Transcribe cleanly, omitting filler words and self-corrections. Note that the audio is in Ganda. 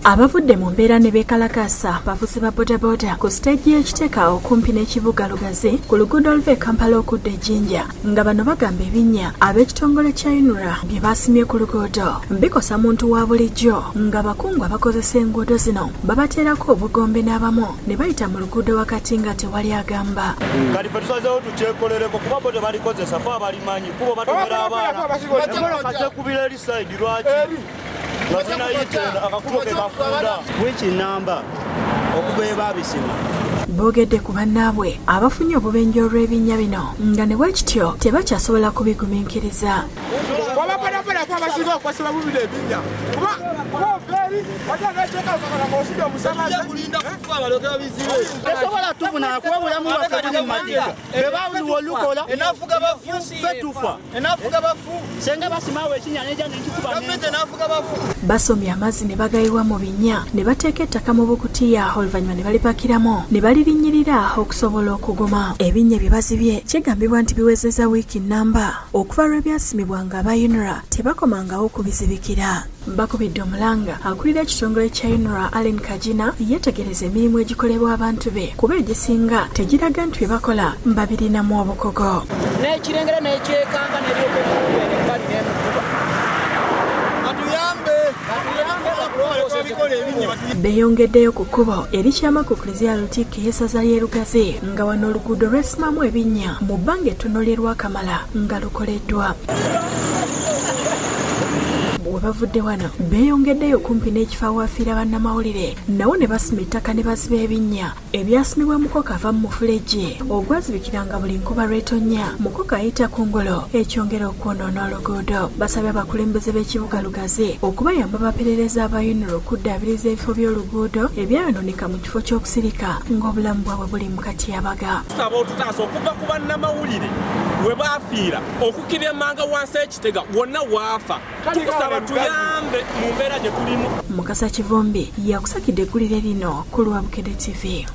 Abavudde mu mbeera ne beekalakaasa bavuzi ba Boda Boda ku siteegi y'ekiteka okumpi n'ekibuga Lugazi ku luguudo oluva e Kampala okudda e Jinja nga bano bagamba ebinnya ab'ekitongole kya UNRA bye baasimye ku luguudo bikosa muntu wa bulijjo nga bakungu abakozesa enguudo zino babateerako obugombe n'abamu ne bayita mu luguudo wakati nga tewali agamba. Kati ffe tusazeewo tukyekolereko kuba bo tebalikozesa fe abalimanyi kuba batomera abaana kakyekubira eri sayidi lwaki which number okugweba abisima boogedde ku bannaabwe abafunye obubenje olw'ebinnya bino nga ne bwekityo tebakyasobola kubigumiikiriza. Basomye amazzi ne bagayibwa mu binnya ne bateeka ettaka mu bukutiya oluvannyuma ne balipakiramu ne balirinyirira okusobola okuguma. Ebinnya bye bazibye kigambibwa nti biwezezza wiiki nnamba okuva lw'ebyasimibwanga aba UNRA tebakomangawo kubizibikira. Bakubidde omulanga akulira ekitongole kya UNRA Allen Kajina yeetegereza emirimu egikolebwa abantu be kuba egisinga tegiraga nti bye bakola babirinamu obukogo. N'ekirengera n'ekyekanga n'ebyokwebali n'emikuba beeyongeddeyo ku kkubo erikyama ku Klezia Lutiiki y'essaza ly'e Lugazi nga wano oluguudo lwesimamu ebinnya mu bbanga ettono lye lwakamala nga lukoleddwa. We bavudde wano beeyongeddeyo kumpi n'ekifo awafiira bannamawulire nawo ne basima ettaka ne baziba ebinnya ebyasimibwa mukoka ava mu mufulejje ogwazibikiranga buli nkuba lw'etonnya mukoka ayita ku ngolo ekyongera okwonoona oluguudo. Basabye abakulembeze b'ekibuga Lugazi okubayamba baperereza aba UNRA okuddaabiriza ebifo by'oluguudo ebyayonooneka mu kifo ky'okusirika ng'obulamu bwabwe buli mu katyabaga. Tusaba otutaasa okuva ku bannamawulire we baafiira okukkirira emmanga wansi ekitega wonna waafa tukusaba tuyambe mu mbeera gye tulimu. Mukasa Kivumbi yakusakidde eggulire lino ku lwa Bukedde TV.